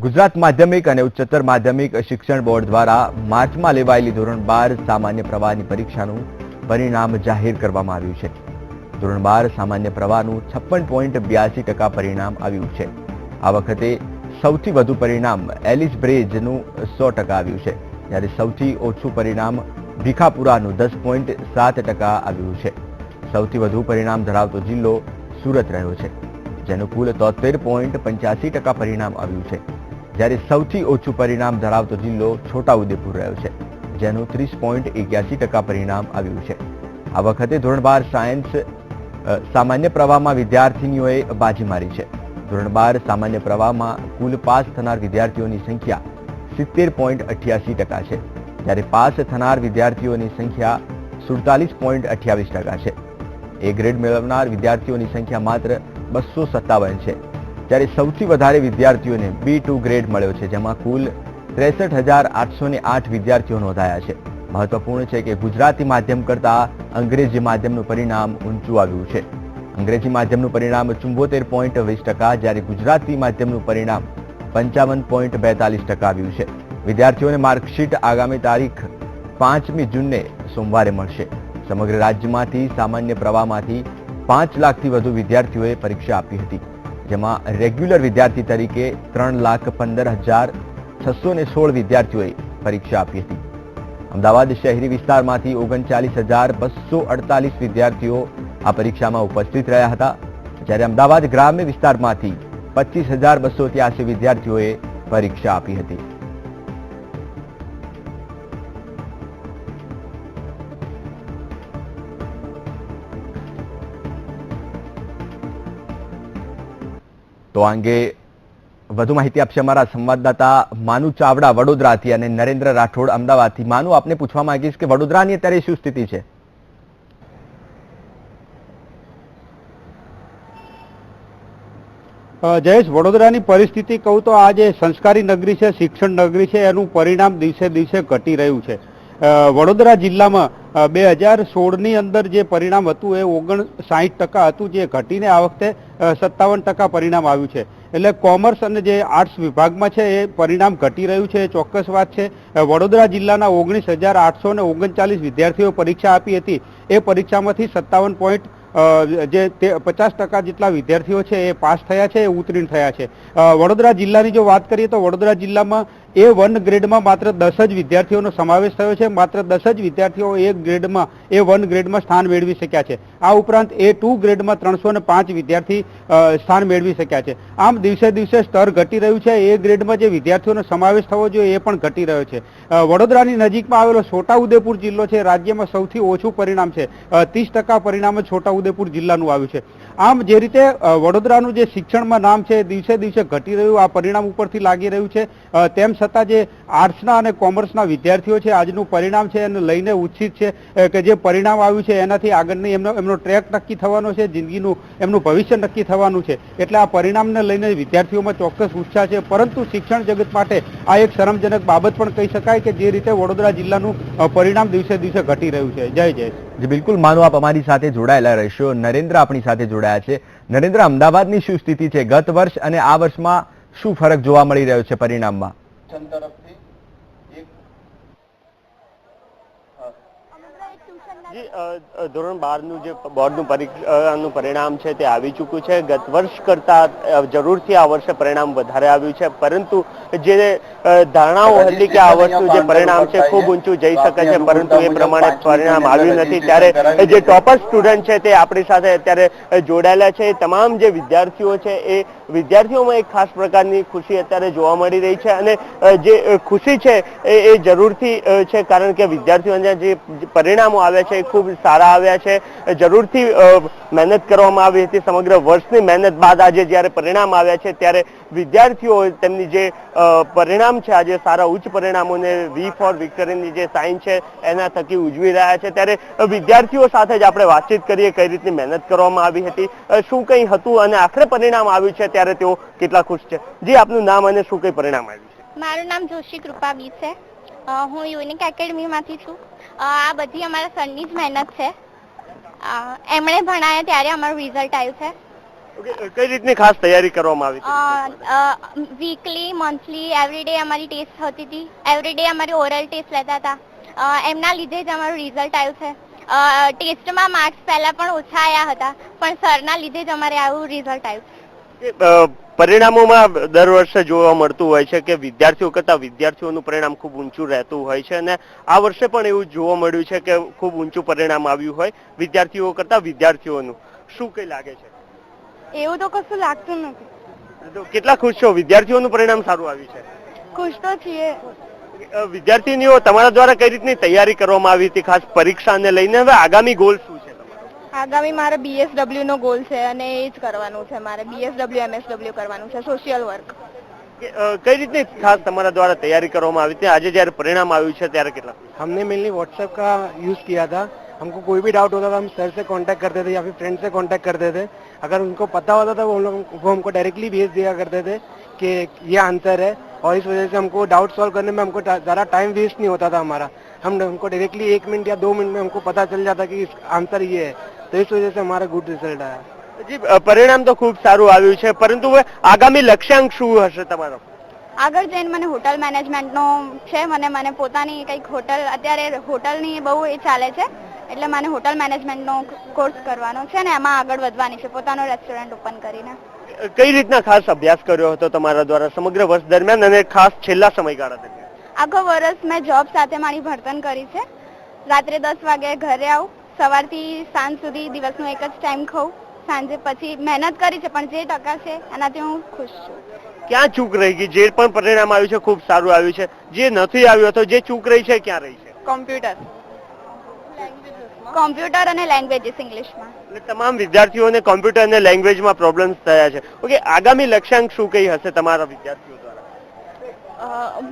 ગુજરાત માધ્યમિક અને ઉચ્ચતર માધ્યમિક શિક્ષણ બોર્ડ દ્વારા માર્ચમાં લેવાયેલી ધોરણ 12 સામાન્ય પ્રવાહની પરીક્ષાનું પરિણામ જાહેર કરવામાં આવ્યું છે। ધોરણ 12 સામાન્ય પ્રવાહનું 56.82% પરિણામ આવ્યું છે। આ વખતે સૌથી વધુ પરિણામ એલિસ બ્રેજનું 100% આવ્યું છે, જ્યારે સૌથી ઓછું પરિણામ ભીખાપુરાનું 10.7% આવ્યું છે। સૌથી વધુ પરિણામ ધરાવતો જિલ્લો સુરત રહ્યો છે, જેનું કુલ 73.85% પરિણામ આવ્યું છે, જ્યારે સૌથી ઓછું પરિણામ ધરાવતો જિલ્લો છોટાઉદેપુર રહ્યો છે, જેનું 30.81% પરિણામ આવ્યું છે। આ વખતે ધોરણ 12 સાયન્સ સામાન્ય પ્રવાહમાં વિદ્યાર્થીનીઓએ બાજી મારી છે। ધોરણ 12 સામાન્ય પ્રવાહમાં કુલ પાસ થનાર વિદ્યાર્થીઓની સંખ્યા 70.88% છે, જ્યારે પાસ થનાર વિદ્યાર્થીઓની સંખ્યા 47.28% છે। એ ગ્રેડ મેળવનાર વિદ્યાર્થીઓની સંખ્યા માત્ર 257 છે, જ્યારે સૌથી વધારે વિદ્યાર્થીઓને B2 ગ્રેડ મળ્યો છે, જેમાં કુલ 63,808 વિદ્યાર્થીઓ નોંધાયા છે। મહત્વપૂર્ણ છે કે ગુજરાતી માધ્યમ કરતા અંગ્રેજી માધ્યમનું પરિણામ ઊંચું આવ્યું છે। અંગ્રેજી માધ્યમનું પરિણામ 74.20%, જ્યારે ગુજરાતી માધ્યમનું પરિણામ 55.42% આવ્યું છે। વિદ્યાર્થીઓને માર્કશીટ આગામી તારીખ 5મી જૂનને સોમવારે મળશે। સમગ્ર રાજ્યમાંથી સામાન્ય પ્રવાહમાંથી 5 લાખથી વધુ વિદ્યાર્થીઓએ પરીક્ષા આપી હતી, જેમાં રેગ્યુલર વિદ્યાર્થી તરીકે 3,15,616 વિદ્યાર્થીઓએ પરીક્ષા આપી હતી। અમદાવાદ શહેરી વિસ્તારમાંથી 39,248 વિદ્યાર્થીઓ આ પરીક્ષામાં ઉપસ્થિત રહ્યા હતા, જ્યારે અમદાવાદ ગ્રામ્ય વિસ્તારમાંથી 25,283 વિદ્યાર્થીઓએ પરીક્ષા આપી હતી। તો આ અંગે વધુ માહિતી આપશે અમારા સંવાદદાતા માનુ ચાવડા વડોદરાથી અને નરેન્દ્ર રાઠોડ અમદાવાદથી। માનુ, આપને પૂછવા માંગીશ કે વડોદરાની અત્યારે શું સ્થિતિ છે? જયેશ, વડોદરાની પરિસ્થિતિ કહું તો આ જે સંસ્કારી નગરી છે, શિક્ષણ નગરી છે, એનું પરિણામ દિવસે દિવસે ઘટી રહ્યું છે। વડોદરા જિલ્લામાં 2016ની અંદર જે પરિણામ હતું એ 59% હતું, જે ઘટીને આ વખતે 57% પરિણામ આવ્યું છે। એટલે કોમર્સ અને જે આર્ટ્સ વિભાગમાં છે એ પરિણામ ઘટી રહ્યું છે, એ ચોક્કસ વાત છે। વડોદરા જિલ્લાના 19,839 વિદ્યાર્થીઓ પરીક્ષા આપી હતી। એ પરીક્ષામાંથી 50% જેટલા વિદ્યાર્થીઓ છે એ પાસ થયા છે, એ ઉત્તીર્ણ થયા છે। વડોદરા જિલ્લાની જો વાત કરીએ તો વડોદરા જિલ્લામાં A1 ગ્રેડમાં માત્ર 10 જ વિદ્યાર્થીઓનો સમાવેશ થયો છે। માત્ર 10 જ વિદ્યાર્થીઓ A1 ગ્રેડમાં સ્થાન મેળવી શક્યા છે। આ ઉપરાંત A2 ગ્રેડમાં 305 વિદ્યાર્થી સ્થાન મેળવી શક્યા છે। આમ દિવસે દિવસે સ્તર ઘટી રહ્યું છે। A ગ્રેડમાં જે વિદ્યાર્થીઓનો સમાવેશ થવો જોઈએ એ પણ ઘટી રહ્યો છે। વડોદરાની નજીકમાં આવેલો છોટાઉદેપુર જિલ્લો છે, રાજ્યમાં સૌથી ઓછું પરિણામ છે, 30% પરિણામ જ છોટાઉદેપુર જિલ્લાનું આવ્યું છે। આમ જે રીતે વડોદરાનું જે શિક્ષણમાં નામ છે દિવસે દિવસે ઘટી રહ્યું આ પરિણામ ઉપરથી લાગી રહ્યું છે। તેમ છતાં જે આર્ટ્સના અને કોમર્સના વિદ્યાર્થીઓ છે આજનું પરિણામ છે એને લઈને ઉત્સિત છે કે જે પરિણામ આવ્યું છે એનાથી આગળની એમનો ટ્રેક નક્કી થવાનો છે, જિંદગીનું એમનું ભવિષ્ય નક્કી થવાનું છે। એટલે આ પરિણામને લઈને વિદ્યાર્થીઓમાં ચોક્કસ ઉત્સાહ છે, પરંતુ શિક્ષણ જગત માટે આ એક શરમજનક બાબત પણ કહી શકાય કે જે રીતે વડોદરા જિલ્લાનું પરિણામ દિવસે દિવસે ઘટી રહ્યું છે। જય જય જી બિલકુલ માનુ, આપ અમારી સાથે જોડાયેલા રહેશો। નરેન્દ્ર આપણી સાથે જોડાયા છે। નરેન્દ્ર, અમદાવાદની શું સ્થિતિ છે? ગત વર્ષ અને આ વર્ષમાં શું ફરક જોવા મળી રહ્યો છે પરિણામમાં? ધોરણ 12નું જે બોર્ડનું પરીક્ષાનું પરિણામ છે તે આવી ચૂક્યું છે। ગત વર્ષ કરતા જરૂરથી આ વર્ષે પરિણામ વધારે આવ્યું છે, પરંતુ જે ધારણાઓ હતી કે આ વર્ષનું જે પરિણામ છે ખૂબ ઊંચું જઈ શકે છે, પરંતુ એ પ્રમાણે પરિણામ આવ્યું નથી। ત્યારે જે ટોપર સ્ટુડન્ટ છે તે આપણી સાથે અત્યારે જોડાયેલા છે। તમામ જે વિદ્યાર્થીઓ છે એ વિદ્યાર્થીઓમાં એક ખાસ પ્રકારની ખુશી અત્યારે જોવા મળી રહી છે, અને જે ખુશી છે એ જરૂરથી છે, કારણ કે વિદ્યાર્થીઓના જે પરિણામો આવ્યા છે એ ખૂબ સારા આવ્યા છે। જરૂરથી મહેનત કરવામાં આવી હતી। સમગ્ર વર્ષની મહેનત બાદ આજે જ્યારે પરિણામ આવ્યા છે ત્યારે વિદ્યાર્થીઓ તેમની જે પરિણામ છે, આજે સારા ઉચ્ચ પરિણામોને V ફોર વિક્ટરીની જે સાઇન છે એના થકી ઉજવી રહ્યા છે। ત્યારે વિદ્યાર્થીઓ સાથે જ આપણે વાતચીત કરીએ કઈ રીતની મહેનત કરવામાં આવી હતી, શું કંઈ હતું અને આખરે પરિણામ આવ્યું છે ત્યારે તેઓ કેટલા ખુશ છે। જી, આપનું નામ અને શું કંઈ પરિણામ આવ્યું છે? મારું નામ જોશી કૃપા બી છે। હું યુનિક એકેડમીમાંથી છું। આ બધી અમારા સરની જ મહેનત છે। એમણે ભણાયા ત્યારે અમારું રિઝલ્ટ આવ્યું છે। કઈ રીતની ખાસ તૈયારી કરવામાં આવી હતી? વીકલી મંથલી એવરીડે અમારી ટેસ્ટ હોતી હતી. એવરીડે અમારી ઓરલ ટેસ્ટ લેતા હતા. એમના લીધે જ અમારું રિઝલ્ટ આવ્યું છે. ટેસ્ટમાં માર્ક્સ પહેલા પણ ઓછા આવ્યા હતા, પણ સરના લીધે જ અમારે આવું રિઝલ્ટ આવ્યું. પરિણામોમાં દર વર્ષે જોવા મળતું હોય છે કે વિદ્યાર્થીઓ કરતા વિદ્યાર્થીઓનું પરિણામ ખૂબ ઊંચું રહેતું હોય છે, અને આ વર્ષે પણ એવું જોવા મળ્યું છે કે ખૂબ ઊંચું પરિણામ આવ્યું હોય વિદ્યાર્થીઓ કરતા વિદ્યાર્થીઓનું. શું કઈ લાગે છે? એવું તો કશું લાગતું નથી. તો કેટલા ખુશ છો? વિદ્યાર્થીઓનું પરિણામ સારું આવ્યું છે. ખુશ તો છીએ. વિદ્યાર્થીનીઓ તમારા દ્વારા કઈ રીતની તૈયારી કરવામાં આવી હતી ખાસ પરીક્ષાને લઈને? હવે આગામી ગોલ શું છે? આગામી મારે BSW નો ગોલ છે અને એ જ કરવાનું છે. મારે BSW MSW કરવાનું છે, સોશિયલ વર્ક. કઈ રીતની ખાસ તમારા દ્વારા તૈયારી કરવામાં આવી હતી? આજે જ્યારે પરિણામ આવ્યું છે ત્યારે કેટલા? हमने मेनली व्हाट्सएप का यूज़ किया था. हमको कोई भी डाउट होता था हम सर से कांटेक्ट करते थे या फिर फ्रेंड से कांटेक्ट करते थे. अगर उनको पता होता था वो हमको डायरेक्टली भेज दिया करते थे कि ये आंसर है, और इस वजह से हमको डाउट सॉल्व करने में हमको ज़्यादा टाइम वेस्ट नहीं होता था हमारा. हमको डायरेक्टली 1 मिनट या 2 मिनट में हमको पता चल जाता कि आंसर ये है, तो इस वजह से हमारा गुड रिजल्ट आया. જી, પરિણામ તો ખૂબ સારું આવ્યું છે, પરંતુ હવે આગામી લક્ષ્યાંક શું હશે તમારો? આગળ જઈને મને હોટલ મેનેજમેન્ટનો છે. મને પોતાની કંઈક હોટલ, અત્યારે હોટલની બહુ એ ચાલે છે, એટલે મને હોટલ મેનેજમેન્ટનો કોર્સ કરવાનો છે અને એમાં આગળ વધવાની છે, પોતાનો રેસ્ટોરન્ટ ઓપન કરીને. કઈ રીતના ખાસ અભ્યાસ કર્યો હતો તમારા દ્વારા સમગ્ર વર્ષ દરમિયાન અને ખાસ છેલ્લા સમયગાળા દરમિયાન? આખો વર્ષ મેં જોબ સાથે મારી ભણતર કરી છે. રાત્રે 10 વાગે ઘરે આવું, સવારથી સાંજ સુધી દિવસનો એક જ ટાઈમ ખાઉં, સાંજે પછી મહેનત કરી છે, પણ જે ટકા છે એનાથી હું ખુશ છું. ક્યાં ચૂક રહી ગઈ? જે પણ પરિણામ આવ્યું છે ખૂબ સારું આવ્યું છે, જે નથી આવ્યું તો જે ચૂક રહી છે ક્યાં રહી છે? કોમ્પ્યુટર અને લેંગ્વેજીસ ઇંગ્લિશમાં. એટલે તમામ વિદ્યાર્થીઓને કોમ્પ્યુટર અને લેંગ્વેજમાં પ્રોબ્લેમ્સ થયા છે. ઓકે, આગામી લક્ષ્યાંક શું કઈ હશે તમારા વિદ્યાર્થીઓ દ્વારા?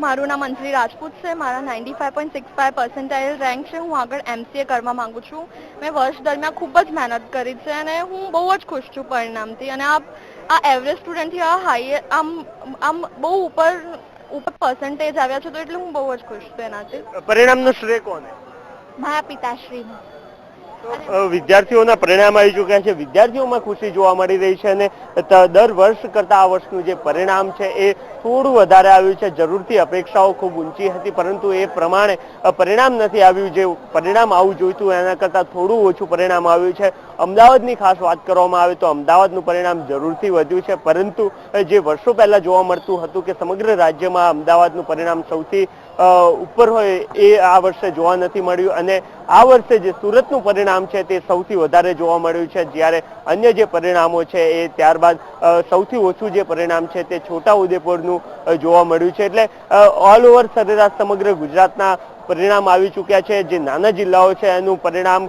મારું નામ અંજલિ રાજપૂત છે. મારા 95.65% રેન્ક છે. હું આગળ MCA કરવા માંગુ છું. મેં વર્ષ દરમિયાન ખૂબ જ મહેનત કરી છે અને હું બહુ જ ખુશ છું પરિણામથી. અને આ એવરેજ સ્ટુડન્ટથી આ હાઈ આમ બહુ ઉપર પર્સન્ટેજ આવ્યા છે, તો એટલે હું બહુ જ ખુશ છું એનાથી. પરિણામનો શ્રેય કોને? મારા પિતાશ્રીને. વિદ્યાર્થીઓના પરિણામ આવી ચૂક્યા છે, વિદ્યાર્થીઓમાં ખુશી જોવા મળી રહી છે અને દર વર્ષ કરતા આ વર્ષનું જે પરિણામ છે એ થોડું વધારે આવ્યું છે. જરૂરથી અપેક્ષાઓ ખૂબ ઊંચી હતી, પરંતુ એ પ્રમાણે પરિણામ નથી આવ્યું. જે પરિણામ આવું જોઈતું એના કરતાં થોડું ઓછું પરિણામ આવ્યું છે. અમદાવાદની ખાસ વાત કરવામાં આવે તો અમદાવાદનું પરિણામ જરૂરથી વધ્યું છે, પરંતુ જે વર્ષો પહેલા જોવા મળતું હતું કે સમગ્ર રાજ્યમાં અમદાવાદનું પરિણામ સૌથી ઉપર હોય એ આ વર્ષે જોવા નથી મળ્યું. અને આ વર્ષે જે સુરતનું પરિણામ છે તે સૌથી વધારે જોવા મળ્યું છે, જ્યારે અન્ય જે પરિણામો છે એ ત્યારબાદ સૌથી ઓછું જે પરિણામ છે તે છોટાઉદેપુરનું જોવા મળ્યું છે. એટલે ઓલ ઓવર સરેરાશ સમગ્ર ગુજરાતના પરિણામ આવી ચૂક્યા છે. જે નાના જિલ્લાઓ છે એનું પરિણામ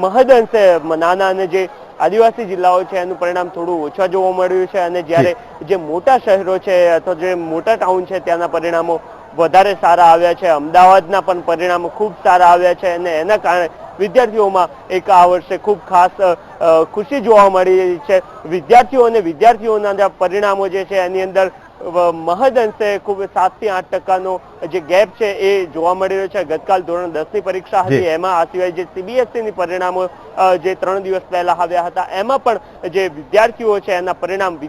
મહદઅંશે નાના, અને જે આદિવાસી જિલ્લાઓ છે એનું પરિણામ થોડું ઓછા જોવા મળ્યું છે. અને જ્યારે જે મોટા શહેરો છે અથવા જે મોટા ટાઉન છે ત્યાંના પરિણામો વધારે સારા આવ્યા છે. અમદાવાદના પણ પરિણામો ખૂબ સારા આવ્યા છે અને એના કારણે વિદ્યાર્થીઓમાં એક આ વર્ષે ખૂબ ખાસ ખુશી જોવા મળી છે. વિદ્યાર્થીઓ અને વિદ્યાર્થીઓના જે પરિણામો જે છે એની અંદર મહદઅંશે ખૂબ 7 થી 8% જે ગેપ છે એ જોવા મળી રહ્યો છે. ગતકાલ ધોરણ 10 ની પરીક્ષા હતી એમાં, આ સિવાય જે CBSE ની પરિણામો જે 3 દિવસ પહેલા આવ્યા હતા એમાં પણ જે વિદ્યાર્થીઓ છે એના પરિણામ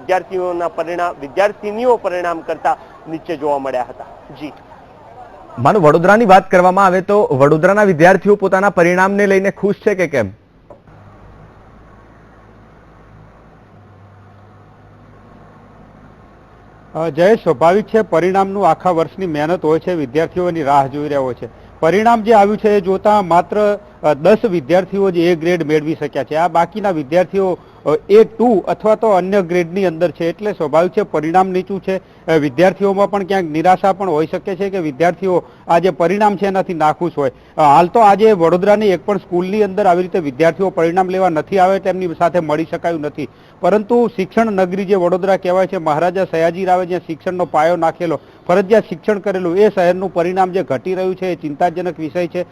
વિદ્યાર્થીનીઓ પરિણામ કરતા નીચે જોવા મળ્યા હતા. જી, માનો વડોદરાની વાત કરવામાં આવે તો વડોદરાના વિદ્યાર્થીઓ પોતાના પરિણામને લઈને ખુશ છે કે કેમ? જય, સ્વાભાવિક છે. પરિણામનું આખા વર્ષની મહેનત હોય છે, વિદ્યાર્થીઓની રાહ જોઈ રહ્યા હોય છે. પરિણામ જે આવ્યું છે એ જોતા માત્ર 10 વિદ્યાર્થીઓ જ A ગ્રેડ મેળવી શક્યા છે. આ બાકીના વિદ્યાર્થીઓ A2 અથવા તો અન્ય ગ્રેડની અંદર છે, એટલે સ્વાભાવિક છે પરિણામ નીચું છે. વિદ્યાર્થીઓમાં પણ ક્યાંક નિરાશા પણ હોઈ શકે છે કે વિદ્યાર્થીઓ આ જે પરિણામ છે એનાથી નાખુશ હોય. હાલ તો આજે વડોદરાની એક પણ સ્કૂલની અંદર આવી રીતે વિદ્યાર્થીઓ પરિણામ લેવા નથી આવે, તેમની સાથે મળી શકાયું નથી. પરંતુ શિક્ષણ નગરી જે વડોદરા કહેવાય છે, મહારાજા સયાજી રાવે જ્યાં શિક્ષણનો પાયો નાખેલો, ફરજિયાત શિક્ષણ કરેલું, એ શહેરનું પરિણામ જે ઘટી રહ્યું છે એ ચિંતાજનક વિષય છે.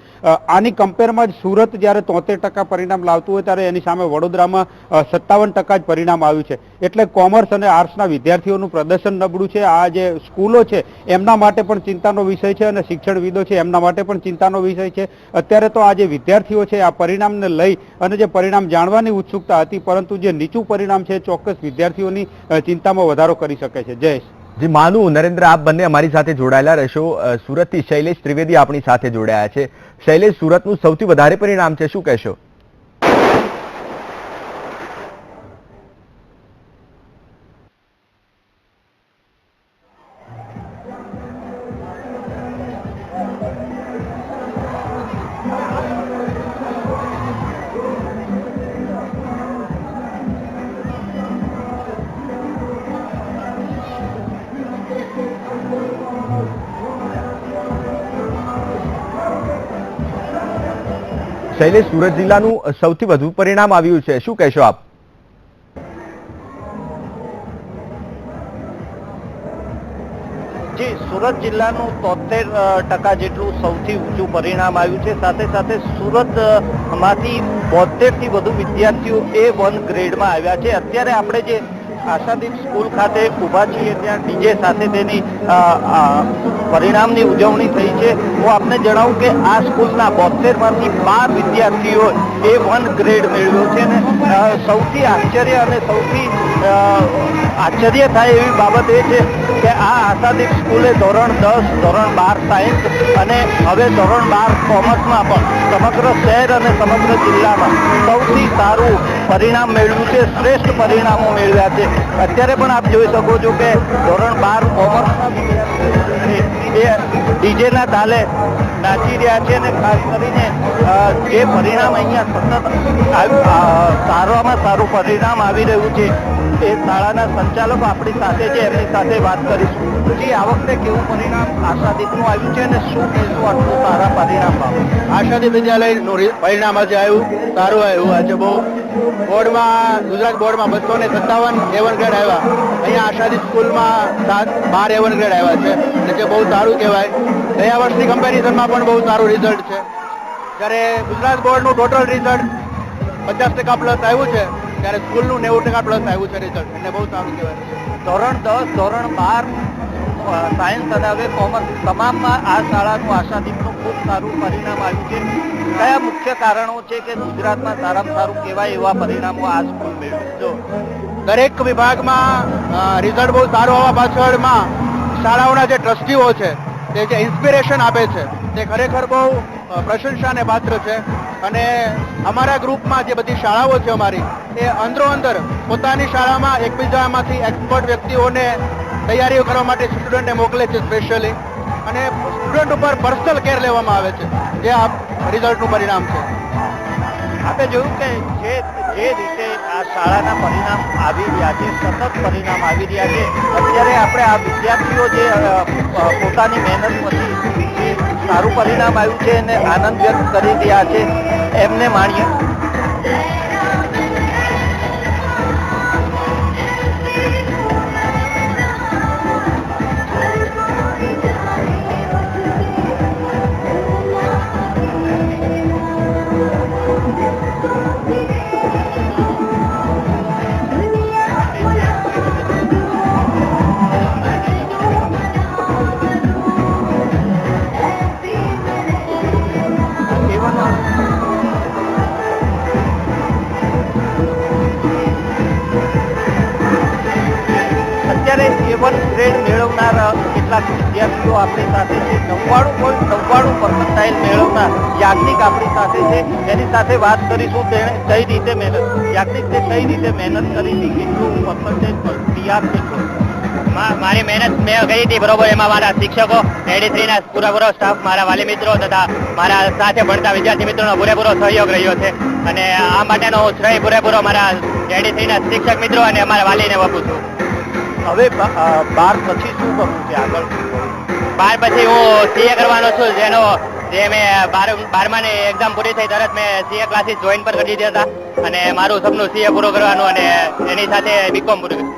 આની કમ્પેરમાં જ સુરત જ્યારે 73% પરિણામ લાવતું હોય ત્યારે એની સામે વડોદરામાં 57% જ પરિણામ આવ્યું છે. એટલે કોમર્સ અને આર્ટ્સના વિદ્યાર્થીઓનું પ્રદર્શન નબળું છે. આ જે સ્કૂલો છે એમના માટે પણ ચિંતાનો વિષય છે અને શિક્ષણવિદો છે એમના માટે પણ ચિંતાનો વિષય છે. અત્યારે તો આ જે વિદ્યાર્થીઓ છે આ પરિણામને લઈ અને જે પરિણામ જાણવાની ઉત્સુકતા હતી, પરંતુ જે નીચું પરિણામ પરિણામ છે ચોક્કસ વિદ્યાર્થીઓની ચિંતામાં વધારો કરી શકે છે. જયેશ. જી માનું, નરેન્દ્ર, આપ બંને અમારી સાથે જોડાયેલા રહેશો. સુરતથી શૈલેષ ત્રિવેદી આપણી સાથે જોડાયા છે. શૈલેષ, સુરતનું સૌથી વધારે પરિણામ છે, શું કહેશો? શૈલેષ, સુરત જિલ્લાનું સૌથી વધુ પરિણામ આવ્યું છે, શું કહેશો આપ? જી, સુરત જિલ્લાનું 73% જેટલું સૌથી ઊંચું પરિણામ આવ્યું છે. સાથે સાથે સુરતમાંથી 72 થી વધુ વિદ્યાર્થીઓ A1 ગ્રેડમાં આવ્યા છે. અત્યારે આપણે જે આશાદીપ સ્કૂલ ખાતે ઊભા છીએ ત્યાં ડીજે સાથે તેની પરિણામની ઉજવણી થઈ છે. હું આપને જણાવું કે આ સ્કૂલના 72 માંથી 12 વિદ્યાર્થીઓ A1 ગ્રેડ મેળવ્યો છે અને સૌથી આશ્ચર્ય અને સૌથી આશ્ચર્ય થાય એવી બાબત એ છે કે આ આશાદીપ સ્કૂલે ધોરણ 10, ધોરણ 12 સાયન્સ અને હવે ધોરણ 12 કોમર્સમાં પણ સમગ્ર શહેર અને સમગ્ર જિલ્લામાં સૌથી સારું પરિણામ મેળવ્યું છે. શ્રેષ્ઠ પરિણામો મેળવ્યા છે. અત્યારે પણ આપ જોઈ શકો છો કે ધોરણ 12 કોમર્સના વિદ્યાર્થીઓ ડીજેના તાલે નાચી રહ્યા છે અને ખાસ કરીને જે પરિણામ અહીંયા સતત સારામાં સારું પરિણામ આવી રહ્યું છે એ શાળાના સંચાલકો આપણી સાથે છે, એમની સાથે વાત કરીશું. જી, આ વખતે કેવું પરિણામ આશાદીપનું આવ્યું છે અને શું કહેશું આટલું સારા પરિણામ બાબત? આશાદીપ વિદ્યાલયનું પરિણામ આજે આવ્યું, સારું આવ્યું. આજે બહુ બોર્ડમાં, ગુજરાત બોર્ડમાં 257 A1 ગ્રેડ આવ્યા. અહીંયા આશાદીપ સ્કૂલમાં 12 A1 ગ્રેડ આવ્યા છે અને જે બહુ સારું કહેવાય. ગયા વર્ષની કમ્પેરિઝનમાં પણ બહુ સારું રિઝલ્ટ છે. જ્યારે ગુજરાત બોર્ડનું ટોટલ રિઝલ્ટ 50% પ્લસ આવ્યું છે ત્યારે સ્કૂલનું 90% પ્લસ આવ્યું છે રિઝલ્ટ, એટલે બહુ સારું કહેવાય. ધોરણ 10, ધોરણ 12 સાયન્સ અને હવે કોમર્સ તમામમાં આ શાળાનું આશાદીપનું ખૂબ સારું પરિણામ આવ્યું છે. કયા મુખ્ય કારણો છે કે ગુજરાતમાં સારામાં સારું કહેવાય એવા પરિણામો આ સ્કૂલ મેળવ્યું? દરેક વિભાગમાં રિઝલ્ટ બહુ સારું હોવા પાછળમાં શાળાઓના જે ટ્રસ્ટીઓ છે તે જે ઇન્સ્પિરેશન આપે છે તે ખરેખર બહુ પ્રશંસાને પાત્ર છે. અને અમારા ગ્રુપમાં જે બધી શાળાઓ છે અમારી એ અંદરો અંદર પોતાની શાળામાં એકબીજામાંથી એક્સપર્ટ વ્યક્તિઓને તૈયારીઓ કરવા માટે સ્ટુડન્ટને મોકલે છે સ્પેશિયલી, અને સ્ટુડન્ટ ઉપર પર્સનલ કેર લેવામાં આવે છે, જે આ રિઝલ્ટનું પરિણામ છે. આપણે જોયું કે જે રીતે આ શાળાના પરિણામ આવી રહ્યા છે, સતત પરિણામ આવી રહ્યા છે, અત્યારે આપણે આ વિદ્યાર્થીઓ જે પોતાની મહેનત પછી જે સારું પરિણામ આવ્યું છે અને આનંદ વ્યક્ત કરી રહ્યા છે એમને માણીએ. અત્યારે A1 ગ્રેડ મેળવનાર કેટલાક વિદ્યાર્થીઓ આપણી સાથે છે. 99.99% મેળવનાર યાજ્ઞિક આપણી સાથે છે, એની સાથે વાત કરીશું. તેણે કઈ રીતે મહેનત, યાજ્ઞિક તે કઈ રીતે મહેનત કરી હતી, કેટલું પર્સન્ટેજ તૈયાર થયું? મારી મહેનત મેં કરી હતી બરોબર. એમાં મારા શિક્ષકો, એડી3ના પૂરેપૂરો સ્ટાફ, મારા વાલી મિત્રો તથા મારા સાથે ભણતા વિદ્યાર્થી મિત્રોનો પૂરેપૂરો સહયોગ રહ્યો છે અને આ માટેનો શ્રેય પૂરેપૂરો મારા એડી3ના શિક્ષક મિત્રો અને અમારા વાલીને આપું છું. હવે 12 પછી શું કરવું છે આગળ? 12 પછી હું CA કરવાનો છું, જેનો જે મેં 12માની એક્ઝામ પૂરી થઈ તરત મેં CA ક્લાસીસ જોઈન પણ કરી દીધા હતા અને મારું સપનું CA પૂરું કરવાનું અને એની સાથે BCom પૂરું કર્યું.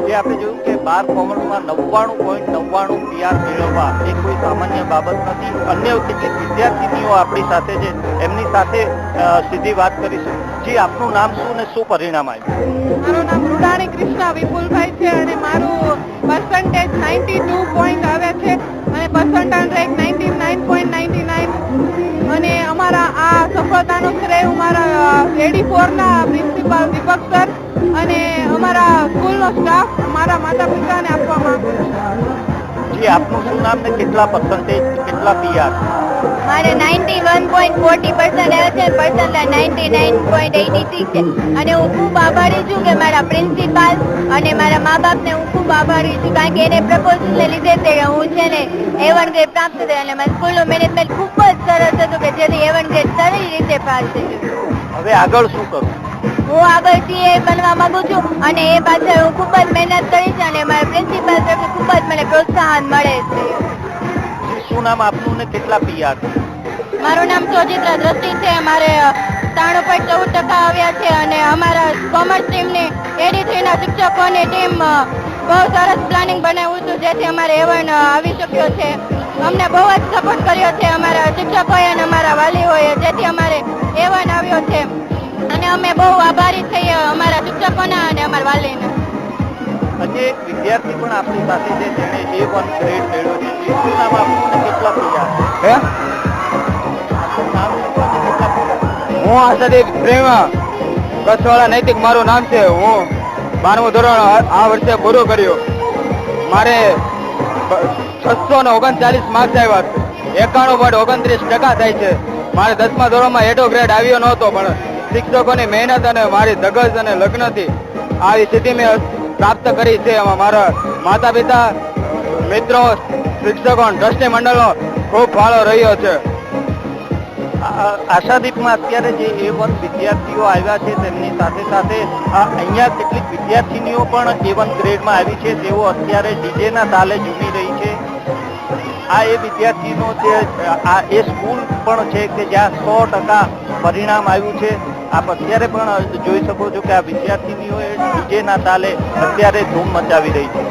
જે આપણે જોયું કે 12 કોમર્સમાં 99.99 PR મેળવવા એ કોઈ સામાન્ય બાબત નથી. અન્ય કેટલીક વિદ્યાર્થીનીઓ આપણી સાથે છે, એમની સાથે સીધી વાત કરીશું. જી, આપનું નામ શું ને શું પરિણામ આવ્યું? મારું નામ રૂડાણી કૃષ્ણા વિપુલભાઈ છે અને મારું પર્સન્ટેજ 92 પોઈન્ટ આવે છે અને પર્સન્ટાઇલ રેન્ક 99.99 અને અમારા આ સફળતાનો શ્રેય હું મારા AD4ના પ્રિન્સિપાલ દીપક સર અને અમારા સ્કૂલનો સ્ટાફ, મારા માતા પિતાને આપવા માંગુ છું. જી, આપનું શું નામ ને કેટલા પર્સન્ટેજ, કેટલા PR? મારે 91.40% આવ્યા છે, પર્સન્ટેજ 99.86 છે અને હું ખૂબ આભારી છું કે મારા પ્રિન્સિપાલ અને મારા મા બાપને હું ખૂબ આભારી છું, કારણ કે એને પ્રપોઝલને લીધે તે હું છે ને A1 ગ્રેડ પ્રાપ્ત થઈ અને મારા સ્કૂલનું મેનેજમેન્ટ ખૂબ જ સરસ હતું કે જેથી A1 ગ્રેડ સારી રીતે પાસ થઈ ગયું. હવે આગળ શું કરું? હું આગળ CA બનવા માંગુ છું અને એ પાછળ હું ખૂબ જ મહેનત કરીશ અને મારા પ્રિન્સિપાલ તરફથી ખૂબ જ મને પ્રોત્સાહન મળે છે. શું નામ આપનું ને કેટલા PR? મારું નામ ચોજિત્રા દ્રષ્ટિ છે. મારે 93.14% આવ્યા છે અને અમારા કોમર્સ ટીમની AD3ના શિક્ષકોની ટીમ બહુ સરસ પ્લાનિંગ બનાવ્યું હતું જેથી અમારે A1 આવી શક્યો છે. અમને બહુ જ સપોર્ટ કર્યો છે અમારા શિક્ષકોએ અને અમારા વાલીઓએ, જેથી અમારે A1 આવ્યો છે અને અમે બહુ આભારી છીએ અમારા શિક્ષકોના અને અમારા વાલીના. આજે એક વિદ્યાર્થી પણ આપણી સાથે છે જેને A1 ગ્રેડ મેળવ્યો છે. શું નામ આપનું ને કેટલા PR? આપનું નામ શું અને કેટલા PR? હું આશાદીપ પ્રેમ કચ્છવાળા નૈતિક મારું નામ છે. હું 12મું ધોરણ આ વર્ષે પૂરું કર્યું. મારે 639 માર્ક્સ આવ્યા, 91.29% થાય છે. મારે 10મા ધોરણમાં એટો ગ્રેડ આવ્યો નહોતો, પણ શિક્ષકોની મહેનત અને મારી ધગસ અને લગ્નથી આવી સ્થિતિ મેં પ્રાપ્ત કરી છે. એમાં મારા માતા પિતા, મિત્રો, શિક્ષકો, ટ્રસ્ટી મંડળનો ખૂબ ફાળો રહ્યો છે. આશાદીપમાં અત્યારે જે A1 વિદ્યાર્થીઓ આવ્યા છે તેમની સાથે સાથે અહીંયા કેટલીક વિદ્યાર્થીનીઓ પણ A1 ગ્રેડમાં આવી છે. તેઓ અત્યારે ડીજેના તાલે ઝૂમી રહી છે. આ એ વિદ્યાર્થીનો જે આ એ સ્કૂલ પણ છે કે જ્યાં 100% પરિણામ આવ્યું છે. આપ અત્યારે પણ જોઈ શકો છો કે આ વિદ્યાર્થીનીઓએ ડીજેના તાલે અત્યારે ધૂમ મચાવી રહી છે.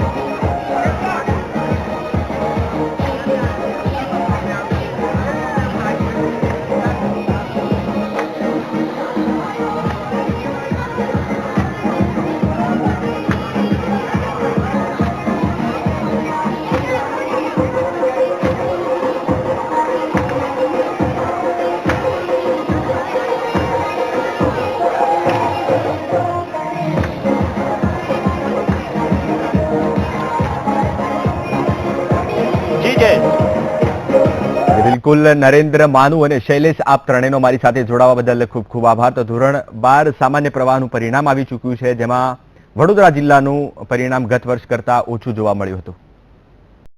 બિલકુલ નરેન્દ્ર, માનુ અને શૈલેષ, આપ ત્રણેયનો મારી સાથે જોડાવા બદલ ખૂબ ખૂબ આભાર. તો ધોરણ 12 સામાન્ય પ્રવાહનું પરિણામ આવી ચૂક્યું છે, જેમાં વડોદરા જિલ્લાનું પરિણામ ગત વર્ષ કરતા ઓછું જોવા મળ્યું હતું.